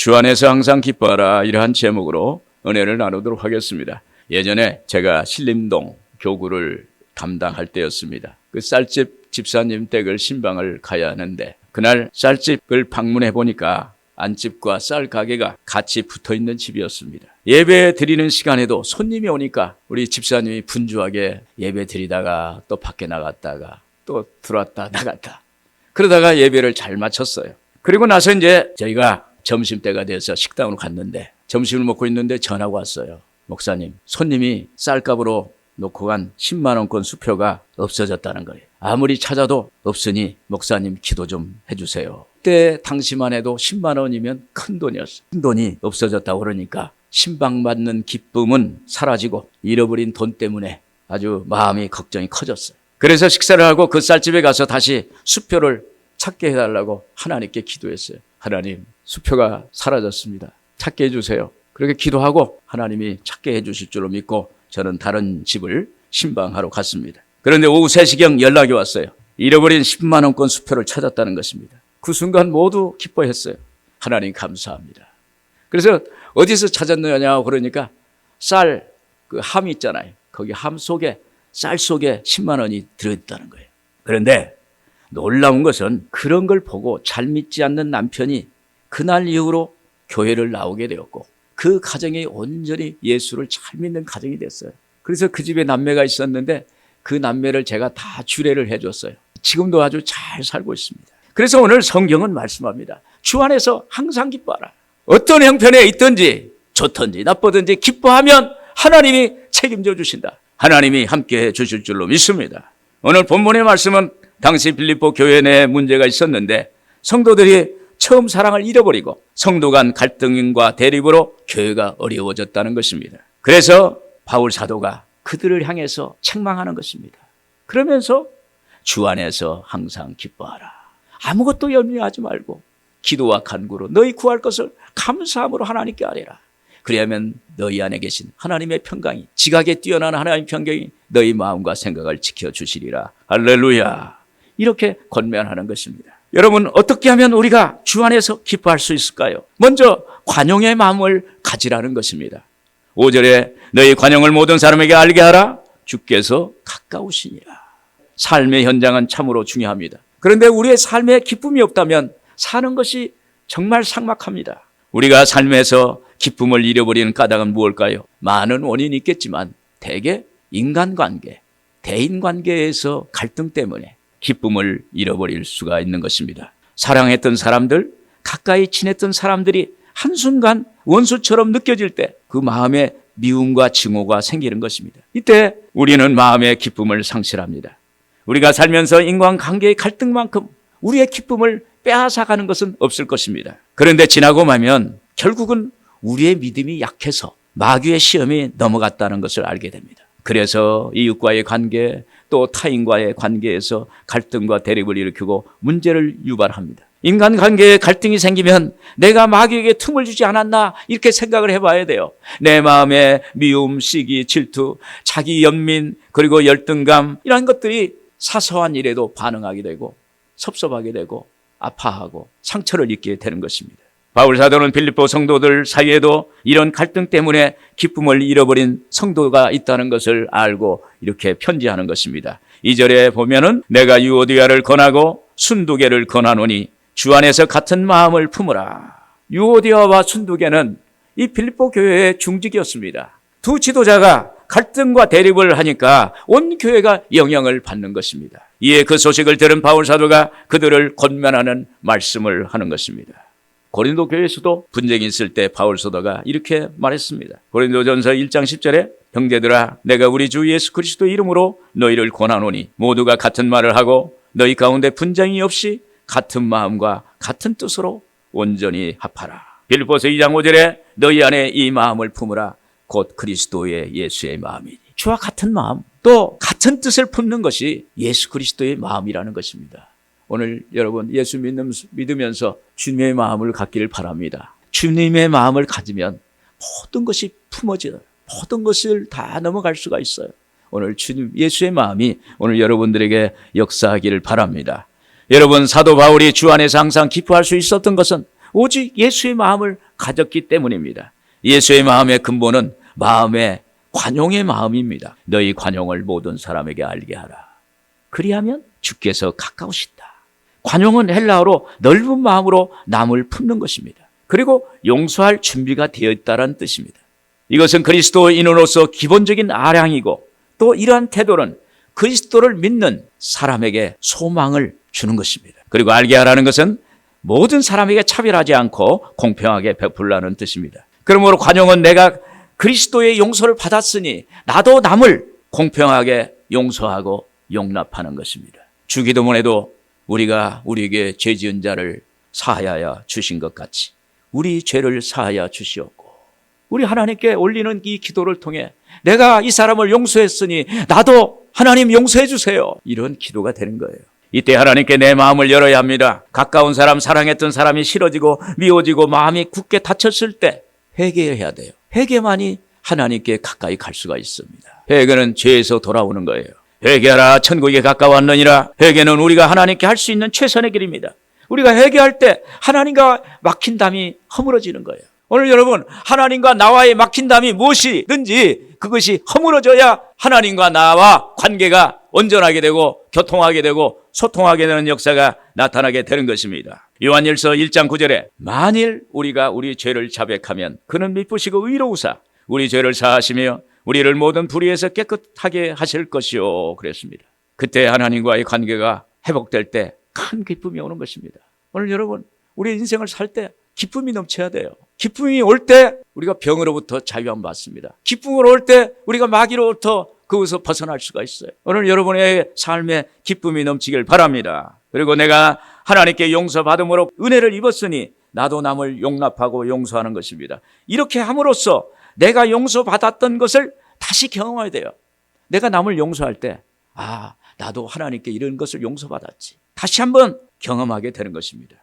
주 안에서 항상 기뻐하라, 이러한 제목으로 은혜를 나누도록 하겠습니다. 예전에 제가 신림동 교구를 담당할 때였습니다. 그 쌀집 집사님 댁을 신방을 가야 하는데 그날 쌀집을 방문해 보니까 안집과 쌀 가게가 같이 붙어있는 집이었습니다. 예배 드리는 시간에도 손님이 오니까 우리 집사님이 분주하게 예배 드리다가 또 밖에 나갔다가 또 들어왔다 나갔다 그러다가 예배를 잘 마쳤어요. 그리고 나서 이제 저희가 점심때가 돼서 식당으로 갔는데 점심을 먹고 있는데 전화가 왔어요. 목사님, 손님이 쌀값으로 놓고 간 10만 원권 수표가 없어졌다는 거예요. 아무리 찾아도 없으니 목사님 기도 좀 해주세요. 그때 당시만 해도 10만 원이면 큰 돈이었어요. 큰 돈이 없어졌다고 그러니까 신방받는 기쁨은 사라지고 잃어버린 돈 때문에 아주 마음이 걱정이 커졌어요. 그래서 식사를 하고 그 쌀집에 가서 다시 수표를 찾게 해달라고 하나님께 기도했어요. 하나님, 수표가 사라졌습니다. 찾게 해주세요. 그렇게 기도하고 하나님이 찾게 해주실 줄로 믿고 저는 다른 집을 신방하러 갔습니다. 그런데 오후 3시경 연락이 왔어요. 잃어버린 10만 원권 수표를 찾았다는 것입니다. 그 순간 모두 기뻐했어요. 하나님 감사합니다. 그래서 어디서 찾았느냐고 그러니까 쌀 그 함 있잖아요. 거기 함 속에 쌀 속에 10만 원이 들어있다는 거예요. 그런데 놀라운 것은 그런 걸 보고 잘 믿지 않는 남편이 그날 이후로 교회를 나오게 되었고 그 가정이 온전히 예수를 잘 믿는 가정이 됐어요. 그래서 그 집에 남매가 있었는데 그 남매를 제가 다 주례를 해줬어요. 지금도 아주 잘 살고 있습니다. 그래서 오늘 성경은 말씀합니다. 주 안에서 항상 기뻐하라. 어떤 형편에 있든지 좋든지 나쁘든지 기뻐하면 하나님이 책임져 주신다. 하나님이 함께해 주실 줄로 믿습니다. 오늘 본문의 말씀은 당시 빌립보 교회 내에 문제가 있었는데 성도들이 처음 사랑을 잃어버리고 성도 간 갈등과 대립으로 교회가 어려워졌다는 것입니다. 그래서 바울 사도가 그들을 향해서 책망하는 것입니다. 그러면서 주 안에서 항상 기뻐하라. 아무것도 염려하지 말고 기도와 간구로 너희 구할 것을 감사함으로 하나님께 아뢰라. 그리하면 너희 안에 계신 하나님의 평강이 지각에 뛰어난 하나님의 평강이 너희 마음과 생각을 지켜주시리라. 할렐루야. 이렇게 권면하는 것입니다. 여러분, 어떻게 하면 우리가 주 안에서 기뻐할 수 있을까요? 먼저 관용의 마음을 가지라는 것입니다. 5절에 너희 관용을 모든 사람에게 알게 하라. 주께서 가까우시니라. 삶의 현장은 참으로 중요합니다. 그런데 우리의 삶에 기쁨이 없다면 사는 것이 정말 삭막합니다. 우리가 삶에서 기쁨을 잃어버리는 까닭은 무엇일까요? 많은 원인이 있겠지만 대개 인간관계, 대인관계에서 갈등 때문에 기쁨을 잃어버릴 수가 있는 것입니다. 사랑했던 사람들, 가까이 지냈던 사람들이 한순간 원수처럼 느껴질 때 그 마음에 미움과 증오가 생기는 것입니다. 이때 우리는 마음의 기쁨을 상실합니다. 우리가 살면서 인간관계의 갈등만큼 우리의 기쁨을 빼앗아가는 것은 없을 것입니다. 그런데 지나고 나면 결국은 우리의 믿음이 약해서 마귀의 시험에 넘어갔다는 것을 알게 됩니다. 그래서 이웃과의 관계 또 타인과의 관계에서 갈등과 대립을 일으키고 문제를 유발합니다. 인간관계에 갈등이 생기면 내가 마귀에게 틈을 주지 않았나 이렇게 생각을 해봐야 돼요. 내 마음에 미움, 시기, 질투, 자기 연민 그리고 열등감 이런 것들이 사소한 일에도 반응하게 되고 섭섭하게 되고 아파하고 상처를 입게 되는 것입니다. 바울 사도는 빌립보 성도들 사이에도 이런 갈등 때문에 기쁨을 잃어버린 성도가 있다는 것을 알고 이렇게 편지하는 것입니다. 2절에 보면은 내가 유오디아를 권하고 순두개를 권하노니 주 안에서 같은 마음을 품으라. 유오디아와 순두개는 이 빌립보 교회의 중직이었습니다. 두 지도자가 갈등과 대립을 하니까 온 교회가 영향을 받는 것입니다. 이에 그 소식을 들은 바울 사도가 그들을 권면하는 말씀을 하는 것입니다. 고린도 교회에서도 분쟁이 있을 때 바울 사도가 이렇게 말했습니다. 고린도전서 1장 10절에 형제들아 내가 우리 주 예수 그리스도 이름으로 너희를 권하노니 모두가 같은 말을 하고 너희 가운데 분쟁이 없이 같은 마음과 같은 뜻으로 온전히 합하라. 빌립보서 2장 5절에 너희 안에 이 마음을 품으라. 곧 그리스도의 예수의 마음이니. 주와 같은 마음 또 같은 뜻을 품는 것이 예수 그리스도의 마음이라는 것입니다. 오늘 여러분 예수 믿으면서 주님의 마음을 갖기를 바랍니다. 주님의 마음을 가지면 모든 것이 품어져요. 모든 것을 다 넘어갈 수가 있어요. 오늘 주님 예수의 마음이 오늘 여러분들에게 역사하기를 바랍니다. 여러분 사도 바울이 주 안에서 항상 기뻐할 수 있었던 것은 오직 예수의 마음을 가졌기 때문입니다. 예수의 마음의 근본은 마음의 관용의 마음입니다. 너희 관용을 모든 사람에게 알게 하라. 그리하면 주께서 가까우시다. 관용은 헬라어로 넓은 마음으로 남을 품는 것입니다. 그리고 용서할 준비가 되어 있다는 뜻입니다. 이것은 그리스도인으로서 기본적인 아량이고, 또 이러한 태도는 그리스도를 믿는 사람에게 소망을 주는 것입니다. 그리고 알게 하라는 것은 모든 사람에게 차별하지 않고 공평하게 베풀라는 뜻입니다. 그러므로 관용은 내가 그리스도의 용서를 받았으니 나도 남을 공평하게 용서하고 용납하는 것입니다. 주기도문에도 우리가 우리에게 죄 지은 자를 사하여 주신 것 같이 우리 죄를 사하여 주시옵고, 우리 하나님께 올리는 이 기도를 통해 내가 이 사람을 용서했으니 나도 하나님 용서해 주세요, 이런 기도가 되는 거예요. 이때 하나님께 내 마음을 열어야 합니다. 가까운 사람, 사랑했던 사람이 싫어지고 미워지고 마음이 굳게 닫혔을 때 회개해야 돼요. 회개만이 하나님께 가까이 갈 수가 있습니다. 회개는 죄에서 돌아오는 거예요. 회개하라, 천국에 가까웠느니라. 회개는 우리가 하나님께 할 수 있는 최선의 길입니다. 우리가 회개할 때 하나님과 막힌 담이 허물어지는 거예요. 오늘 여러분, 하나님과 나와의 막힌 담이 무엇이든지 그것이 허물어져야 하나님과 나와 관계가 온전하게 되고 교통하게 되고 소통하게 되는 역사가 나타나게 되는 것입니다. 요한일서 1장 9절에 만일 우리가 우리 죄를 자백하면 그는 미쁘시고 의로우사 우리 죄를 사하시며 우리를 모든 불의에서 깨끗하게 하실 것이요, 그랬습니다. 그때 하나님과의 관계가 회복될 때 큰 기쁨이 오는 것입니다. 오늘 여러분, 우리 인생을 살 때 기쁨이 넘쳐야 돼요. 기쁨이 올 때 우리가 병으로부터 자유함 받습니다. 기쁨이 올 때 우리가 마귀로부터 그것에서 벗어날 수가 있어요. 오늘 여러분의 삶에 기쁨이 넘치길 바랍니다. 그리고 내가 하나님께 용서받음으로 은혜를 입었으니 나도 남을 용납하고 용서하는 것입니다. 이렇게 함으로써 내가 용서받았던 것을 다시 경험해야 돼요. 내가 남을 용서할 때 나도 하나님께 이런 것을 용서받았지, 다시 한번 경험하게 되는 것입니다.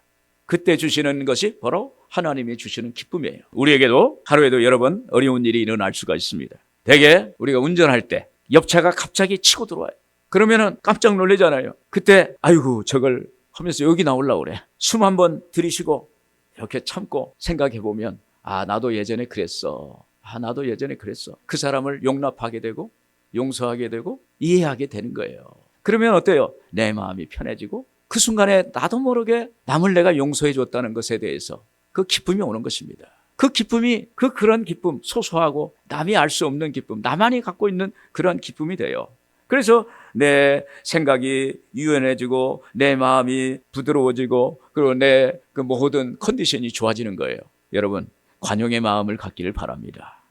그때 주시는 것이 바로 하나님이 주시는 기쁨이에요. 우리에게도 하루에도 여러 번 어려운 일이 일어날 수가 있습니다. 대개 우리가 운전할 때 옆차가 갑자기 치고 들어와요. 그러면은 깜짝 놀라잖아요. 그때 아이고 저걸 하면서 여기 나오려고 그래. 숨 한번 들이쉬고 이렇게 참고 생각해 보면 나도 예전에 그랬어. 나도 예전에 그랬어. 그 사람을 용납하게 되고 용서하게 되고 이해하게 되는 거예요. 그러면 어때요? 내 마음이 편해지고 그 순간에 나도 모르게 남을 내가 용서해 줬다는 것에 대해서 그 기쁨이 오는 것입니다. 그 기쁨이 그런 기쁨, 소소하고 남이 알 수 없는 기쁨, 나만이 갖고 있는 그런 기쁨이 돼요. 그래서 내 생각이 유연해지고 내 마음이 부드러워지고 그리고 내 그 모든 컨디션이 좋아지는 거예요. 여러분, 관용의 마음을 갖기를 바랍니다.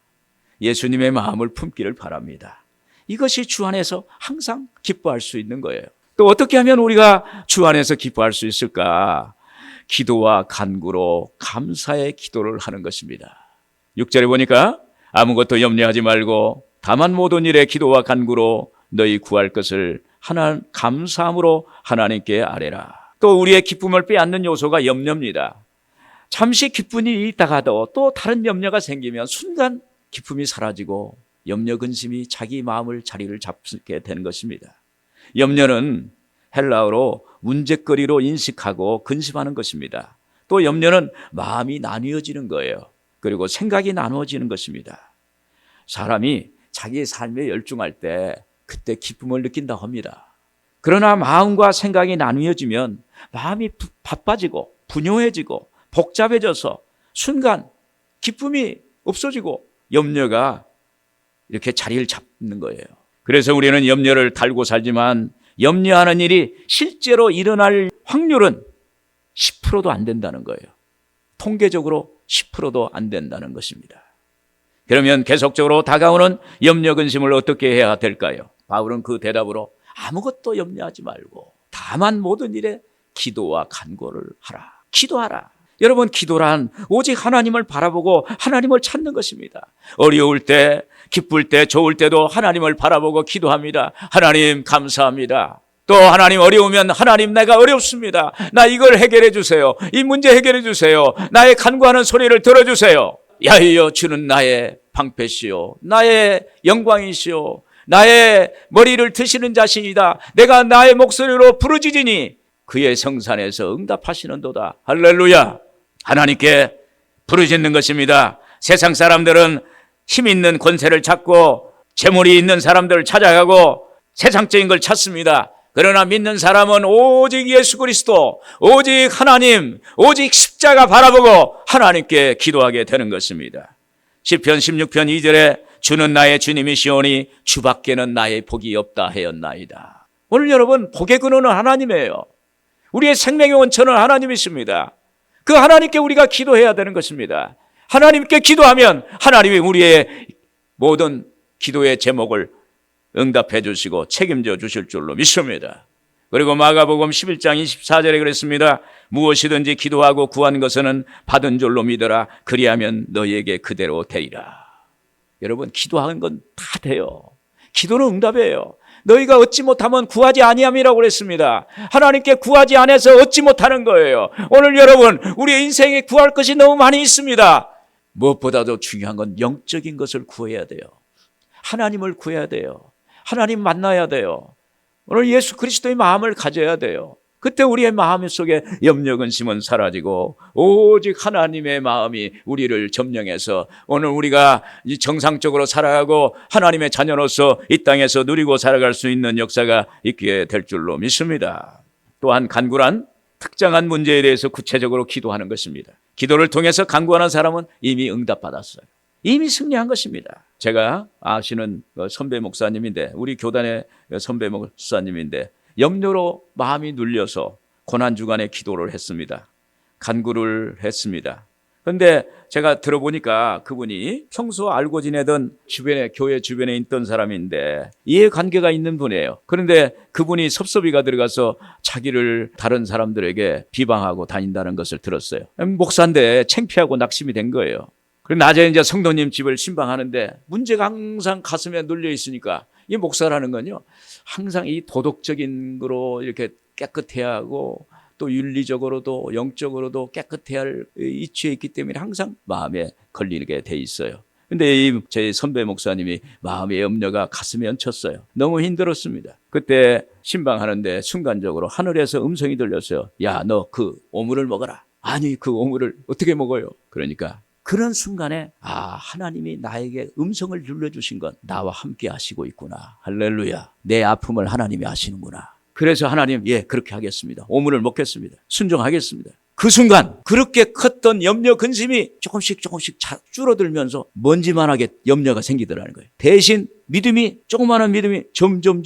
예수님의 마음을 품기를 바랍니다. 이것이 주 안에서 항상 기뻐할 수 있는 거예요. 또 어떻게 하면 우리가 주 안에서 기뻐할 수 있을까? 기도와 간구로 감사의 기도를 하는 것입니다. 6절에 보니까 아무것도 염려하지 말고 다만 모든 일에 기도와 간구로 너희 구할 것을 감사함으로 하나님께 아뢰라. 또 우리의 기쁨을 빼앗는 요소가 염려입니다. 잠시 기쁨이 있다가도 또 다른 염려가 생기면 순간 기쁨이 사라지고 염려 근심이 자기 마음을 자리를 잡게 되는 것입니다. 염려는 헬라어로 문제거리로 인식하고 근심하는 것입니다. 또 염려는 마음이 나뉘어지는 거예요. 그리고 생각이 나누어지는 것입니다. 사람이 자기의 삶에 열중할 때 그때 기쁨을 느낀다고 합니다. 그러나 마음과 생각이 나뉘어지면 마음이 바빠지고 분요해지고 복잡해져서 순간 기쁨이 없어지고 염려가 이렇게 자리를 잡는 거예요. 그래서 우리는 염려를 달고 살지만 염려하는 일이 실제로 일어날 확률은 10%도 안 된다는 거예요. 통계적으로 10%도 안 된다는 것입니다. 그러면 계속적으로 다가오는 염려 근심을 어떻게 해야 될까요? 바울은 그 대답으로 아무것도 염려하지 말고 다만 모든 일에 기도와 간구를 하라. 기도하라. 여러분, 기도란 오직 하나님을 바라보고 하나님을 찾는 것입니다. 어려울 때, 기쁠 때, 좋을 때도 하나님을 바라보고 기도합니다. 하나님 감사합니다. 또 하나님 어려우면 하나님 내가 어렵습니다. 나 이걸 해결해 주세요. 이 문제 해결해 주세요. 나의 간구하는 소리를 들어주세요. 야훼여 주는 나의 방패시요 나의 영광이시요 나의 머리를 드시는 자신이다. 내가 나의 목소리로 부르짖으니 그의 성산에서 응답하시는도다. 할렐루야. 하나님께 부르짖는 것입니다. 세상 사람들은 힘 있는 권세를 찾고 재물이 있는 사람들을 찾아가고 세상적인 걸 찾습니다. 그러나 믿는 사람은 오직 예수 그리스도, 오직 하나님, 오직 십자가 바라보고 하나님께 기도하게 되는 것입니다. 시편 16편 2절에 주는 나의 주님이시오니 주밖에는 나의 복이 없다 하였나이다. 오늘 여러분, 복의 근원은 하나님이에요. 우리의 생명의 원천은 하나님이십니다. 그 하나님께 우리가 기도해야 되는 것입니다. 하나님께 기도하면 하나님이 우리의 모든 기도의 제목을 응답해 주시고 책임져 주실 줄로 믿습니다. 그리고 마가복음 11장 24절에 그랬습니다. 무엇이든지 기도하고 구한 것은 받은 줄로 믿어라. 그리하면 너희에게 그대로 되리라. 여러분, 기도하는 건 다 돼요. 기도는 응답이에요. 너희가 얻지 못하면 구하지 아니함이라고 그랬습니다. 하나님께 구하지 않아서 얻지 못하는 거예요. 오늘 여러분, 우리의 인생에 구할 것이 너무 많이 있습니다. 무엇보다도 중요한 건 영적인 것을 구해야 돼요. 하나님을 구해야 돼요. 하나님 만나야 돼요. 오늘 예수 그리스도의 마음을 가져야 돼요. 그때 우리의 마음 속에 염려 근심은 사라지고 오직 하나님의 마음이 우리를 점령해서 오늘 우리가 정상적으로 살아가고 하나님의 자녀로서 이 땅에서 누리고 살아갈 수 있는 역사가 있게 될 줄로 믿습니다. 또한 간구란 특정한 문제에 대해서 구체적으로 기도하는 것입니다. 기도를 통해서 간구하는 사람은 이미 응답받았어요. 이미 승리한 것입니다. 제가 아시는 선배 목사님인데, 우리 교단의 선배 목사님인데 염려로 마음이 눌려서 고난주간에 기도를 했습니다. 간구를 했습니다. 그런데 제가 들어보니까 그분이 평소 알고 지내던 주변에, 교회 주변에 있던 사람인데 이해관계가 있는 분이에요. 그런데 그분이 섭섭이가 들어가서 자기를 다른 사람들에게 비방하고 다닌다는 것을 들었어요. 목사인데 창피하고 낙심이 된 거예요. 그리고 낮에 이제 성도님 집을 신방하는데 문제가 항상 가슴에 눌려 있으니까, 이 목사라는 건요, 항상 이 도덕적인 거로 이렇게 깨끗해야 하고 또 윤리적으로도 영적으로도 깨끗해야 할 이치에 있기 때문에 항상 마음에 걸리게 돼 있어요. 근데 제 선배 목사님이 마음의 염려가 가슴에 얹혔어요. 너무 힘들었습니다. 그때 신방하는데 순간적으로 하늘에서 음성이 들렸어요. 야, 너 그 오물을 먹어라. 아니, 그 오물을 어떻게 먹어요? 그러니까 그런 순간에 하나님이 나에게 음성을 들려주신 건 나와 함께 하시고 있구나. 할렐루야. 내 아픔을 하나님이 아시는구나. 그래서 하나님, 예, 그렇게 하겠습니다. 오물을 먹겠습니다. 순종하겠습니다. 그 순간 그렇게 컸던 염려 근심이 조금씩 줄어들면서 먼지만하게 염려가 생기더라는 거예요. 대신 믿음이, 조그마한 믿음이 점점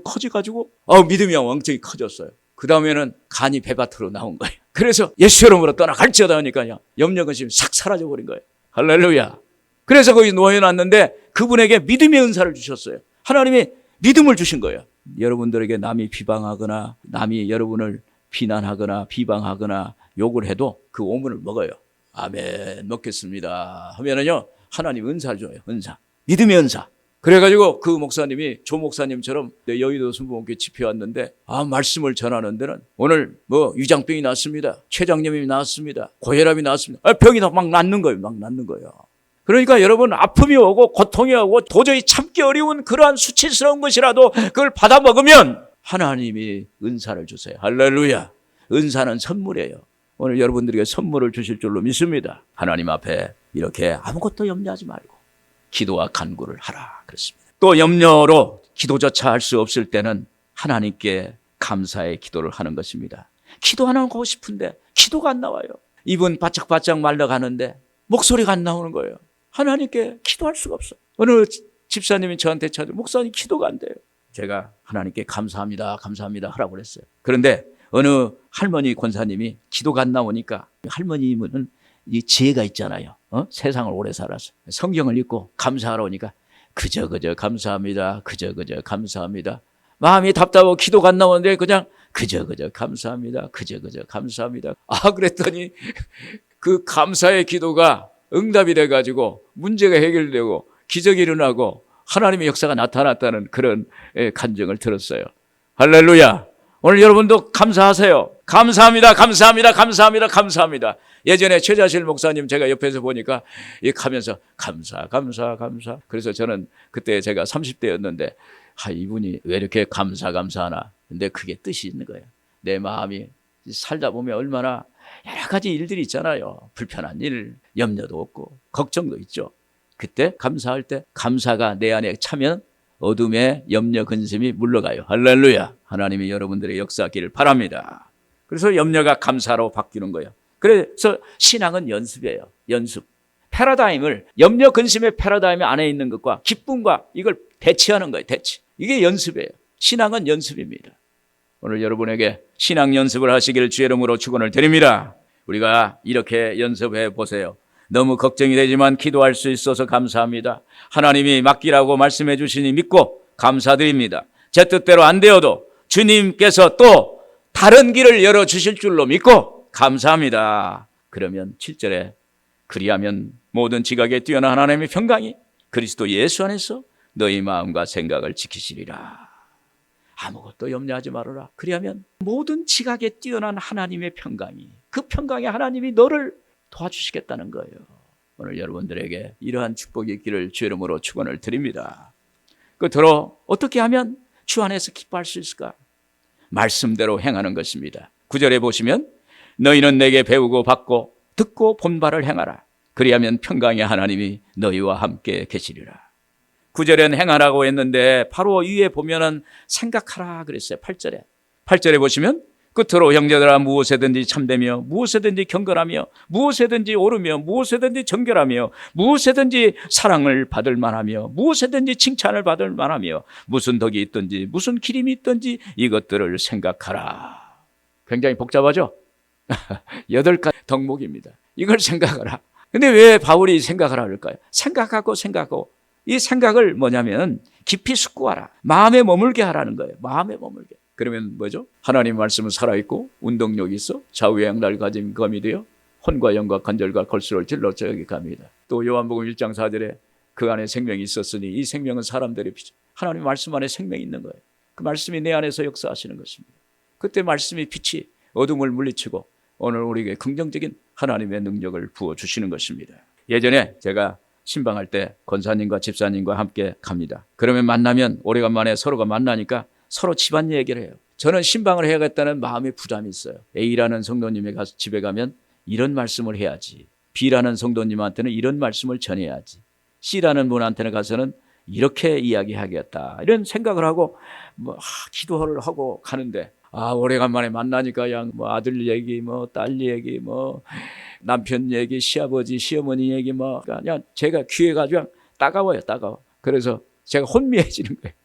커져가지고 믿음이 왕성히 커졌어요. 그 다음에는 간이 배밭으로 나온 거예요. 그래서 예수 이름으로 떠나갈지어다 하니까요, 염려 근심이 싹 사라져버린 거예요. 할렐루야. 그래서 거기 놓여놨는데 그분에게 믿음의 은사를 주셨어요. 하나님이 믿음을 주신 거예요. 여러분들에게 남이 비방하거나 남이 여러분을 비난하거나 비방하거나 욕을 해도 그 오물을 먹어요. 아멘, 먹겠습니다 하면은요, 하나님 은사를 줘요. 은사, 믿음의 은사. 그래가지고 그 목사님이 조 목사님처럼 여의도 순복음교회 집회 왔는데 말씀을 전하는 데는 오늘 위장병이 났습니다, 췌장염이 났습니다, 고혈압이 났습니다. 병이 막 낫는 거예요. 막 낫는 거예요. 그러니까 여러분, 아픔이 오고 고통이 오고 도저히 참기 어려운 그러한 수치스러운 것이라도 그걸 받아 먹으면 하나님이 은사를 주세요. 할렐루야. 은사는 선물이에요. 오늘 여러분들에게 선물을 주실 줄로 믿습니다. 하나님 앞에 이렇게 아무것도 염려하지 말고 기도와 간구를 하라 그랬습니다. 또 염려로 기도조차 할 수 없을 때는 하나님께 감사의 기도를 하는 것입니다. 기도 하나 하고 싶은데 기도가 안 나와요. 입은 바짝바짝 말라가는데 목소리가 안 나오는 거예요. 하나님께 기도할 수가 없어요. 어느 집사님이 저한테 찾아오고, 목사님 기도가 안 돼요. 제가 하나님께 감사합니다 하라고 그랬어요. 그런데 어느 할머니 권사님이 기도가 안 나오니까, 할머님은 이 지혜가 있잖아요. 세상을 오래 살아서 성경을 읽고 감사하러 오니까 그저 감사합니다. 그저 감사합니다. 마음이 답답하고 기도가 안 나오는데 그냥 그저 감사합니다. 그저 감사합니다. 그랬더니 그 감사의 기도가 응답이 돼가지고 문제가 해결되고 기적이 일어나고 하나님의 역사가 나타났다는 그런 간증을 들었어요. 할렐루야. 오늘 여러분도 감사하세요. 감사합니다. 예전에 최자실 목사님 제가 옆에서 보니까 하면서 감사. 그래서 저는 그때 제가 30대였는데 이분이 왜 이렇게 감사하나. 근데 그게 뜻이 있는 거예요. 내 마음이 살다 보면 얼마나 여러 가지 일들이 있잖아요. 불편한 일, 염려도 없고 걱정도 있죠. 그때 감사할 때 감사가 내 안에 차면 어둠의 염려 근심이 물러가요. 할렐루야. 하나님이 여러분들의 역사하기를 바랍니다. 그래서 염려가 감사로 바뀌는 거예요. 그래서 신앙은 연습이에요. 연습. 패러다임을, 염려 근심의 패러다임 안에 있는 것과 기쁨과 이걸 대치하는 거예요. 대치. 이게 연습이에요. 신앙은 연습입니다. 오늘 여러분에게 신앙 연습을 하시기를 주의 이름으로 축원을 드립니다. 우리가 이렇게 연습해 보세요. 너무 걱정이 되지만 기도할 수 있어서 감사합니다. 하나님이 맡기라고 말씀해 주시니 믿고 감사드립니다. 제 뜻대로 안 되어도 주님께서 또 다른 길을 열어주실 줄로 믿고 감사합니다. 그러면 7절에 그리하면 모든 지각에 뛰어난 하나님의 평강이 그리스도 예수 안에서 너희 마음과 생각을 지키시리라. 아무것도 염려하지 말아라. 그리하면 모든 지각에 뛰어난 하나님의 평강이, 그 평강의 하나님이 너를 도와주시겠다는 거예요. 오늘 여러분들에게 이러한 축복이 있기를 주의 이름으로 축원을 드립니다. 끝으로 어떻게 하면 주 안에서 기뻐할 수 있을까? 말씀대로 행하는 것입니다. 9절에 보시면 너희는 내게 배우고 받고 듣고 본 바를 행하라. 그리하면 평강의 하나님이 너희와 함께 계시리라. 9절엔 행하라고 했는데 바로 위에 보면은 생각하라 그랬어요. 8절에 보시면 끝으로 형제들아 무엇에든지 참되며 무엇에든지 경건하며 무엇에든지 옳으며 무엇에든지 정결하며 무엇에든지 사랑을 받을 만하며 무엇에든지 칭찬을 받을 만하며 무슨 덕이 있든지 무슨 기림이 있든지 이것들을 생각하라. 굉장히 복잡하죠? 8가지 덕목입니다. 이걸 생각하라. 근데 왜 바울이 생각하라 그럴까요? 생각하고 이 생각을 뭐냐면 깊이 숙고하라. 마음에 머물게 하라는 거예요. 마음에 머물게. 그러면 뭐죠? 하나님 말씀은 살아있고 운동력이 있어 좌우의 양날 가진 검이 되어 혼과 영과 관절과 골수를 찔러져게 갑니다. 또 요한복음 1장 4절에 그 안에 생명이 있었으니 이 생명은 사람들의 피죠. 하나님 말씀 안에 생명이 있는 거예요. 그 말씀이 내 안에서 역사하시는 것입니다. 그때 말씀이 빛이 어둠을 물리치고 오늘 우리에게 긍정적인 하나님의 능력을 부어주시는 것입니다. 예전에 제가 신방할 때 권사님과 집사님과 함께 갑니다. 그러면 만나면 오래간만에 서로가 만나니까 서로 집안 얘기를 해요. 저는 신방을 해야겠다는 마음의 부담이 있어요. A라는 성도님의 집에 가면 이런 말씀을 해야지. B라는 성도님한테는 이런 말씀을 전해야지. C라는 분한테는 가서는 이렇게 이야기하겠다. 이런 생각을 하고 기도를 하고 가는데 오래간만에 만나니까 그냥 아들 얘기, 딸 얘기, 남편 얘기, 시아버지, 시어머니 얘기 그냥 제가 귀에가 그냥 따가워요. 그래서 제가 혼미해지는 거예요.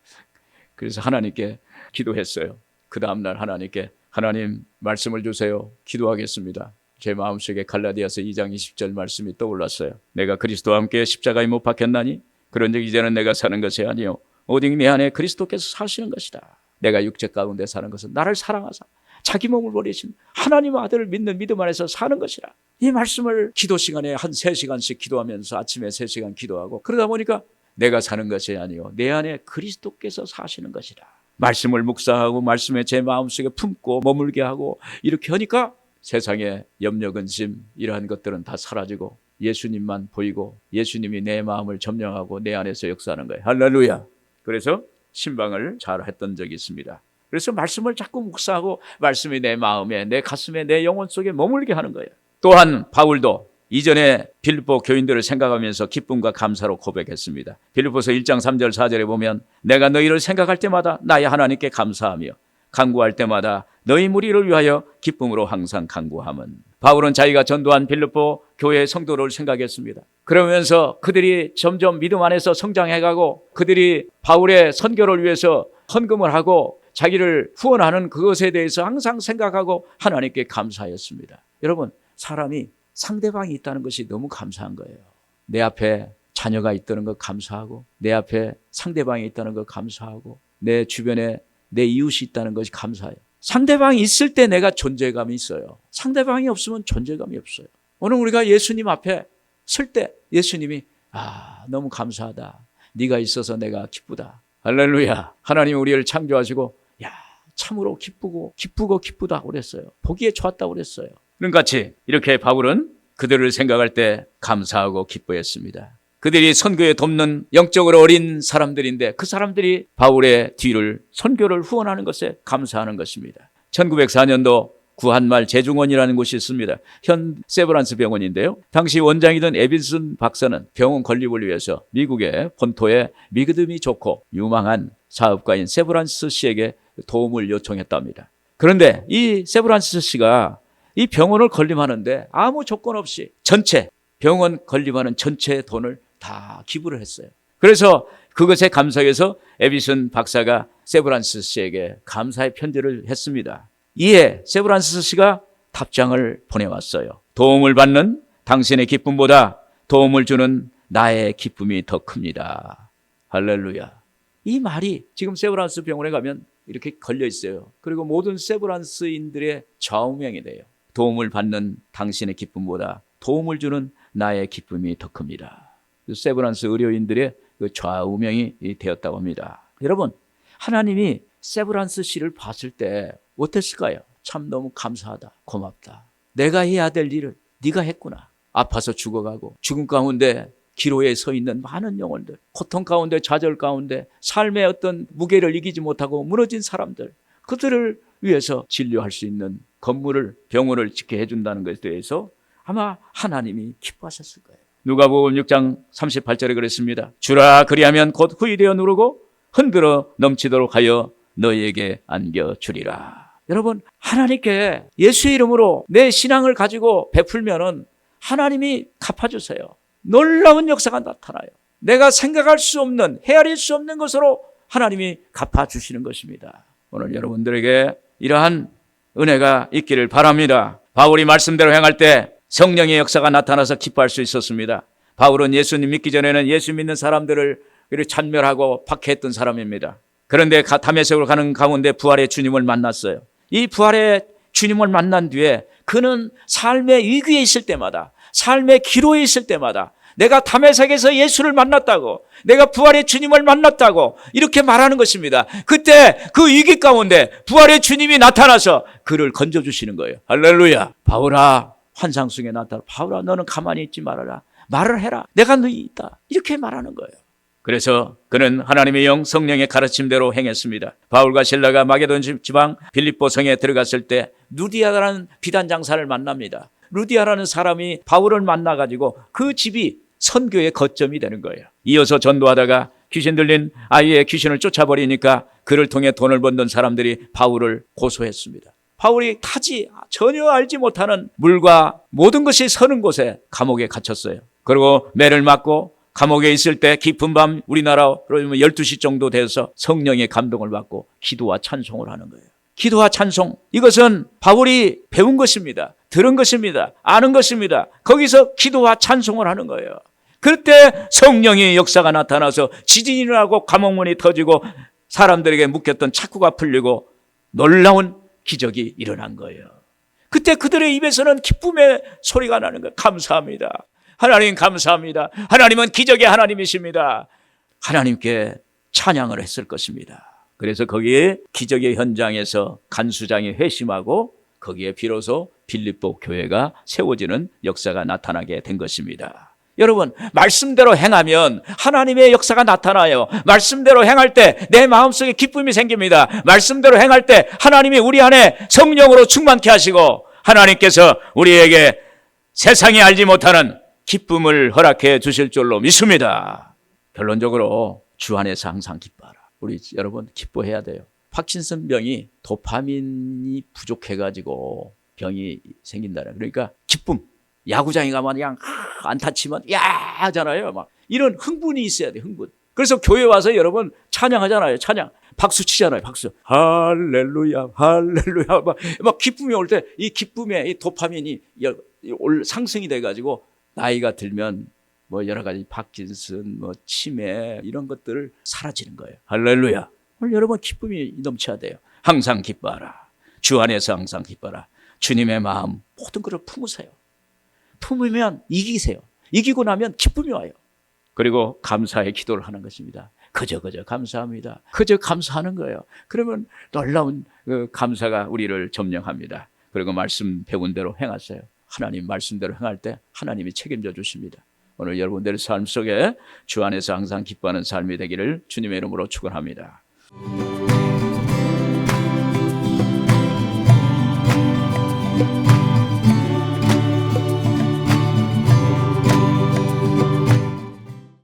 그래서 하나님께 기도했어요. 그 다음날 하나님께 하나님 말씀을 주세요. 기도하겠습니다. 제 마음속에 갈라디아서 2장 20절 말씀이 떠올랐어요. 내가 그리스도와 함께 십자가에 못 박혔나니 그런즉 이제는 내가 사는 것이 아니요 오직 내 안에 그리스도께서 사시는 것이다. 내가 육체 가운데 사는 것은 나를 사랑하사 자기 몸을 버리신 하나님의 아들을 믿는 믿음 안에서 사는 것이라. 이 말씀을 기도 시간에 한 3시간씩 기도하면서 아침에 3시간 기도하고 그러다 보니까 내가 사는 것이 아니요 내 안에 그리스도께서 사시는 것이라. 말씀을 묵상하고 말씀에 제 마음속에 품고 머물게 하고 이렇게 하니까 세상에 염려 근심 이러한 것들은 다 사라지고 예수님만 보이고 예수님이 내 마음을 점령하고 내 안에서 역사하는 거예요. 할렐루야. 그래서 신방을 잘 했던 적이 있습니다. 그래서 말씀을 자꾸 묵상하고 말씀이 내 마음에 내 가슴에 내 영혼 속에 머물게 하는 거예요. 또한 바울도 이전에 빌립보 교인들을 생각하면서 기쁨과 감사로 고백했습니다. 빌립보서 1장 3절 4절에 보면 내가 너희를 생각할 때마다 나의 하나님께 감사하며 간구할 때마다 너희 무리를 위하여 기쁨으로 항상 간구함은. 바울은 자기가 전도한 빌립보 교회의 성도를 생각했습니다. 그러면서 그들이 점점 믿음 안에서 성장해가고 그들이 바울의 선교를 위해서 헌금을 하고 자기를 후원하는 그것에 대해서 항상 생각하고 하나님께 감사했습니다. 여러분, 사람이 상대방이 있다는 것이 너무 감사한 거예요. 내 앞에 자녀가 있다는 것 감사하고 내 앞에 상대방이 있다는 것 감사하고 내 주변에 내 이웃이 있다는 것이 감사해요. 상대방이 있을 때 내가 존재감이 있어요. 상대방이 없으면 존재감이 없어요. 오늘 우리가 예수님 앞에 설 때 예수님이 너무 감사하다. 네가 있어서 내가 기쁘다. 할렐루야. 하나님 우리를 창조하시고 참으로 기쁘다 그랬어요. 보기에 좋았다고 그랬어요. 그런 같이 이렇게 바울은 그들을 생각할 때 감사하고 기뻐했습니다. 그들이 선교에 돕는 영적으로 어린 사람들인데 그 사람들이 바울의 뒤를 선교를 후원하는 것에 감사하는 것입니다. 1904년도 구한말 재중원이라는 곳이 있습니다. 현 세브란스 병원인데요. 당시 원장이던 에빈슨 박사는 병원 건립을 위해서 미국의 본토에 믿음이 좋고 유망한 사업가인 세브란스 씨에게 도움을 요청했답니다. 그런데 이 세브란스 씨가 이 병원을 건립하는데 아무 조건 없이 전체 병원 건립하는 전체 돈을 다 기부를 했어요. 그래서 그것에 감사해서 에비슨 박사가 세브란스 씨에게 감사의 편지를 했습니다. 이에 세브란스 씨가 답장을 보내왔어요. 도움을 받는 당신의 기쁨보다 도움을 주는 나의 기쁨이 더 큽니다. 할렐루야. 이 말이 지금 세브란스 병원에 가면 이렇게 걸려 있어요. 그리고 모든 세브란스인들의 좌우명이 돼요. 도움을 받는 당신의 기쁨보다 도움을 주는 나의 기쁨이 더 큽니다. 세브란스 의료인들의 그 좌우명이 되었다고 합니다. 여러분, 하나님이 세브란스 씨를 봤을 때 어땠을까요? 참 너무 감사하다, 고맙다. 내가 해야 될 일을 네가 했구나. 아파서 죽어가고 죽음 가운데 기로에 서 있는 많은 영혼들, 고통 가운데 좌절 가운데 삶의 어떤 무게를 이기지 못하고 무너진 사람들, 그들을 위해서 진료할 수 있는 건물을, 병원을 짓게 해준다는 것에 대해서 아마 하나님이 기뻐하셨을 거예요. 누가복음 6장 38절에 그랬습니다. 주라 그리하면 곧 후이되어 누르고 흔들어 넘치도록 하여 너희에게 안겨주리라. 여러분, 하나님께 예수의 이름으로 내 신앙을 가지고 베풀면은 하나님이 갚아주세요. 놀라운 역사가 나타나요. 내가 생각할 수 없는, 헤아릴 수 없는 것으로 하나님이 갚아주시는 것입니다. 오늘 여러분들에게 이러한 은혜가 있기를 바랍니다. 바울이 말씀대로 행할 때 성령의 역사가 나타나서 기뻐할 수 있었습니다. 바울은 예수님 믿기 전에는 예수 믿는 사람들을 찬멸하고 박해했던 사람입니다. 그런데 다메섹으로 가는 가운데 부활의 주님을 만났어요. 이 부활의 주님을 만난 뒤에 그는 삶의 위기에 있을 때마다, 삶의 기로에 있을 때마다 내가 다메섹에서 예수를 만났다고, 내가 부활의 주님을 만났다고 이렇게 말하는 것입니다. 그때 그 위기 가운데 부활의 주님이 나타나서 그를 건져주시는 거예요. 할렐루야. 바울아, 환상 속에 나타나, 바울아 너는 가만히 있지 말아라. 말을 해라. 내가 너희 있다. 이렇게 말하는 거예요. 그래서 그는 하나님의 영 성령의 가르침대로 행했습니다. 바울과 실라가 마게돈 지방 빌립보 성에 들어갔을 때 루디아라는 비단 장사를 만납니다. 루디아라는 사람이 바울을 만나가지고 그 집이 선교의 거점이 되는 거예요. 이어서 전도하다가 귀신 들린 아이의 귀신을 쫓아버리니까 그를 통해 돈을 벌던 사람들이 바울을 고소했습니다. 바울이 타지 전혀 알지 못하는 물과 모든 것이 서는 곳에 감옥에 갇혔어요. 그리고 매를 맞고 감옥에 있을 때 깊은 밤, 우리나라로 12시 정도 돼서 성령의 감동을 받고 기도와 찬송을 하는 거예요. 기도와 찬송, 이것은 바울이 배운 것입니다. 들은 것입니다. 아는 것입니다. 거기서 기도와 찬송을 하는 거예요. 그때 성령의 역사가 나타나서 지진이 나고 감옥문이 터지고 사람들에게 묶였던 착구가 풀리고 놀라운 기적이 일어난 거예요. 그때 그들의 입에서는 기쁨의 소리가 나는 거예요. 감사합니다. 하나님 감사합니다. 하나님은 기적의 하나님이십니다. 하나님께 찬양을 했을 것입니다. 그래서 거기에 기적의 현장에서 간수장이 회심하고 거기에 비로소 빌립보 교회가 세워지는 역사가 나타나게 된 것입니다. 여러분, 말씀대로 행하면 하나님의 역사가 나타나요. 말씀대로 행할 때 내 마음속에 기쁨이 생깁니다. 말씀대로 행할 때 하나님이 우리 안에 성령으로 충만케 하시고 하나님께서 우리에게 세상이 알지 못하는 기쁨을 허락해 주실 줄로 믿습니다. 결론적으로 주 안에서 항상 기뻐하라. 우리 여러분 기뻐해야 돼요. 파킨슨 병이 도파민이 부족해가지고 병이 생긴다는, 그러니까 기쁨. 야구장에 가면 그냥 안타 치면 야 하잖아요. 막 이런 흥분이 있어야 돼. 흥분. 그래서 교회 와서 여러분 찬양하잖아요. 찬양. 박수 치잖아요. 박수. 할렐루야, 할렐루야. 막 기쁨이 올 때 이 기쁨에 이 도파민이 상승이 돼가지고 나이가 들면 뭐 여러 가지 파킨슨, 뭐 치매 이런 것들을 사라지는 거예요. 할렐루야. 오늘 여러분 기쁨이 넘쳐야 돼요. 항상 기뻐하라. 주 안에서 항상 기뻐하라. 주님의 마음 모든 것을 품으세요. 품으면 이기세요. 이기고 나면 기쁨이 와요. 그리고 감사의 기도를 하는 것입니다. 그저 감사합니다. 그저 감사하는 거예요. 그러면 놀라운 그 감사가 우리를 점령합니다. 그리고 말씀 배운 대로 행하세요. 하나님 말씀대로 행할 때 하나님이 책임져 주십니다. 오늘 여러분들의 삶 속에 주 안에서 항상 기뻐하는 삶이 되기를 주님의 이름으로 축원합니다. 주